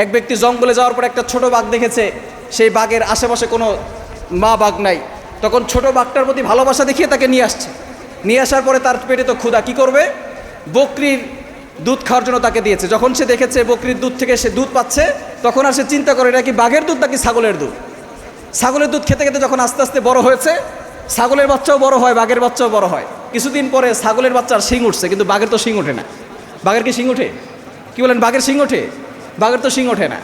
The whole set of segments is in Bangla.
এক ব্যক্তি জঙ্গলে যাওয়ার পর একটা ছোট বাঘ দেখেছে, সেই বাঘের আশেপাশে কোনো মা বাঘ নাই। তখন ছোট বাঘটার প্রতি ভালোবাসা দেখিয়ে তাকে নিয়ে আসছে। নিয়ে আসার পরে তার পেটে তো ক্ষুধা, কী করবে? বকরির দুধ খাওয়ার জন্য তাকে দিয়েছে। যখন সে দেখেছে বকরির দুধ থেকে সে দুধ পাচ্ছে, তখন আর সে চিন্তা করে এটা কি বাঘের দুধ নাকি ছাগলের দুধ। ছাগলের দুধ খেতে খেতে যখন আস্তে আস্তে বড় হয়েছে, ছাগলের বাচ্চাও বড় হয়, বাঘের বাচ্চাও বড় হয়। কিছুদিন পরে ছাগলের বাচ্চার শিং উঠছে, কিন্তু বাঘের তো শিং ওঠে না। বাঘের কি শিং ওঠে? কি বলেন, বাঘের শিং ওঠে? বাঘের তো শিং ওঠে না।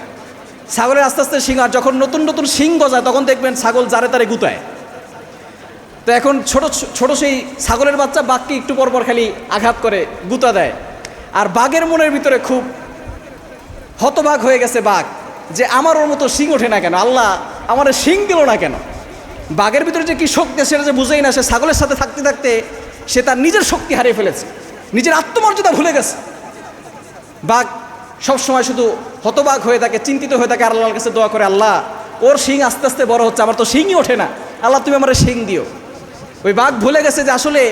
ছাগলের আস্তে আস্তে শিং, আর যখন নতুন নতুন শিং গজায় তখন দেখবেন ছাগল জারে তারে গুতায়। তো এখন ছোট ছোট সেই ছাগলের বাচ্চা বাঘকে একটু পর পর খালি আঘাত করে, গুতা দেয়। আর বাঘের মনের ভিতরে খুব হতবাক হয়ে গেছে বাঘ, যে আমার ওর মতো শিং ওঠে না কেন, আল্লাহ আমার শিং দিল না কেন। বাঘের ভিতরে যে কী শক্তি সেটা যে বুঝেই না। সে ছাগলের সাথে থাকতে থাকতে সে তার নিজের শক্তি হারিয়ে ফেলেছে, নিজের আত্মমর্যাদা ভুলে গেছে। বাঘ সবসময় শুধু হতবাক হয়ে থাকে, চিন্তিত হয়ে থাকে, আল্লাহর কাছে দোয়া করে, আল্লাহ ওর শিং আস্তে আস্তে বড় হচ্ছে, আমার তো শিংই ওঠে না, আল্লাহ তুমি আমার শিং দিও। ওই বাঘ ভুলে গেছে যে আসলে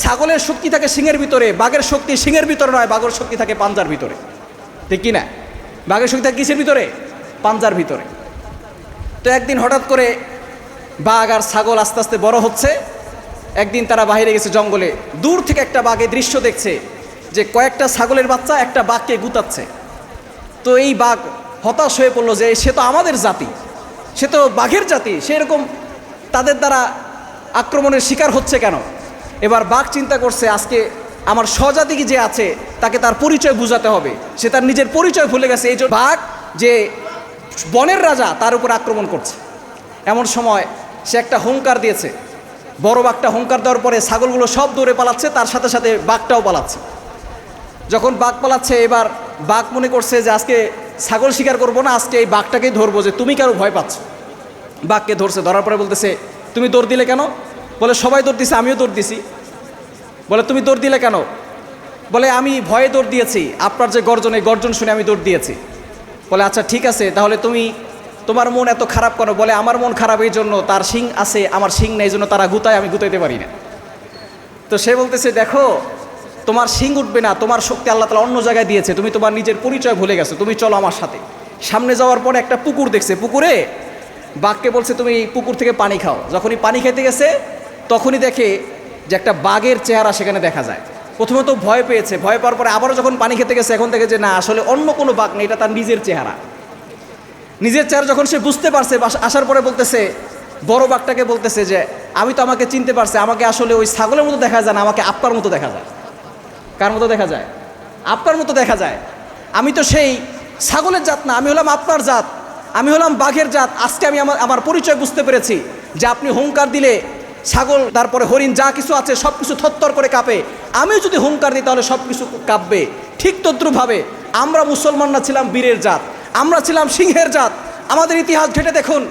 ছাগলের শক্তি থাকে শিংয়ের ভিতরে, বাঘের শক্তি শিংয়ের ভিতরে নয়, বাঘের শক্তি থাকে পাঞ্জার ভিতরে, ঠিক কি না? বাঘের শক্তি থাকে কিসের ভিতরে? পাঞ্জার ভিতরে। তো একদিন হঠাৎ করে বাঘ আর ছাগল আস্তে আস্তে বড় হচ্ছে। একদিন তারা বাইরে গেছে জঙ্গলে, দূর থেকে একটা বাঘ এই দৃশ্য দেখছে যে কয়েকটা ছাগলের বাচ্চা একটা বাঘকে গুতাচ্ছে। তো এই বাঘ হতাশ হয়ে পড়লো যে সে তো আমাদের জাতি, সে তো বাঘের জাতি, সে এরকম তাদের দ্বারা আক্রমণের শিকার হচ্ছে কেন? এবার বাঘ চিন্তা করছে, আজকে আমার স্বজাতি যে আছে তাকে তার পরিচয় বুঝাতে হবে। সে তার নিজের পরিচয় ভুলে গেছে, এই জন্য বাঘ যে বনের রাজা তার উপর আক্রমণ করছে। এমন সময় সে একটা হুঙ্কার দিয়েছে। বড় বাঘটা হুঙ্কার দেওয়ার পরে ছাগলগুলো সব দৌড়ে পালাচ্ছে, তার সাথে সাথে বাঘটাও পালাচ্ছে। যখন বাঘ পালাচ্ছে, এবার বাঘ মনে করছে যে আজকে ছাগল শিকার করবো না, আজকে এই বাঘটাকেই ধরবো, যে তুমি কেন ভয় পাচ্ছ। বাঘকে ধরছে, ধরার পরে বলতেছে, তুমি দৌড় দিলে কেন? বলে সবাই দৌড় দিছে, আমিও দৌড় দিছি। বলে তুমি দৌড় দিলে কেন? বলে আমি ভয়ে দৌড় দিয়েছি, আপনার যে গর্জন, এই গর্জন শুনে আমি দৌড় দিয়েছি। বলে আচ্ছা ঠিক আছে, তাহলে তোমার মন এত খারাপ কেন? বলে আমার মন খারাপ এই জন্য, তার শিং আছে আমার শিং নেই, এই জন্য তারা গুতায়, আমি গুতাইতে পারি না। তো সে বলতেছে, দেখো তোমার শিং উঠবে না, তোমার শক্তি আল্লাহ তাআলা অন্য জায়গায় দিয়েছে, তুমি তোমার নিজের পরিচয় ভুলে গেছো, তুমি চলো আমার সাথে। সামনে যাওয়ার পরে একটা পুকুর দেখছে, পুকুরে বাঘকে বলছে তুমি পুকুর থেকে পানি খাও। যখনই পানি খেতে গেছে তখনই দেখে যে একটা বাঘের চেহারা সেখানে দেখা যায়। প্রথমে তো ভয় পেয়েছে, ভয় পাওয়ার পরে আবারও যখন পানি খেতে গেছে এখন দেখে যে না, আসলে অন্য কোনো বাঘ নেই, এটা তার নিজের চেহারা। নিজের চেহারা যখন সে বুঝতে পারছে, আসার পরে বলতেছে, বড় বাঘটাকে বলতেছে যে আমি তো আমাকে চিনতে পারছি, আমাকে আসলে ওই ছাগলের মতো দেখা যায় না, আমাকে আপনার মতো দেখা যায়। কার মতো দেখা যায়? আপনার মতো দেখা যায়। আমি তো সেই ছাগলের জাত না, আমি হলাম আপনার জাত, আমি হলাম বাঘের জাত। আজকে আমি আমার পরিচয় বুঝতে পেরেছি, যে আপনি হুঙ্কার দিলে ছাগল, তারপরে হরিণ, যা কিছু আছে সব কিছু থরথর করে কাঁপে। আমিও যদি হুঙ্কার দিই তাহলে সব কিছু কাঁপবে। ঠিক তদ্রুপভাবে আমরা মুসলমানরা ছিলাম বীরের জাত, আমরা ছিলাম সিংহের জাত। আমাদের ইতিহাস ঘেটে দেখুন,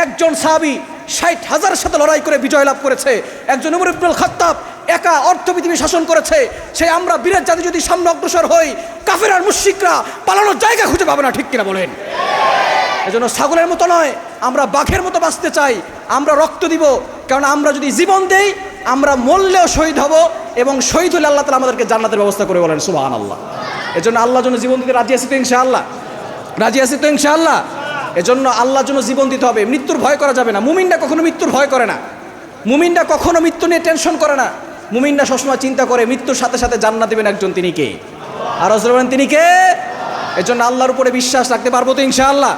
একজন সাহাবী ৬০,০০০ সাথে লড়াই করে বিজয় লাভ করেছে। একজন উমর ইবনুল খাত্তাব একা অর্ধ পৃথিবী শাসন করেছে। সেই আমরা বীরের জাতি যদি সামনে অগ্রসর হই, কাফের আর মুশরিকরা পালানোর জায়গা খুঁজে পাবে না, ঠিক কিনা বলেন? এজন্য ছাগলের মতো নয়, আমরা বাঘের মতো বাঁচতে চাই, আমরা রক্ত দিব। কারণ আমরা যদি জীবন দেই, আমরা মরলেও শহীদ হব, এবং শহীদ হলে আল্লাহ তাআলা আমাদেরকে জান্নাতের ব্যবস্থা করে, বলেন সুবহানাল্লাহ। এজন্য আল্লাহর জন্য জীবন দিতে রাজি আছি তো ইনশাআল্লাহ? রাজি আছি তো ইনশাআল্লাহ? এজন্য আল্লাহর জন্য জীবন দিতে হবে। মৃত্যুর ভয় করা যাবে না। মুমিনরা কখনো মৃত্যুর ভয় করে না, মুমিনরা কখনো মৃত্যু নিয়ে টেনশন করে না। মুমিনরা সবসময় চিন্তা করে মৃত্যুর সাথে সাথে জান্নাত দেবেন একজন, তিনি কে? আর বলেন তিনি কে? এজন্য আল্লাহর উপরে বিশ্বাস রাখতে পারবো তো ইনশাআল্লাহ?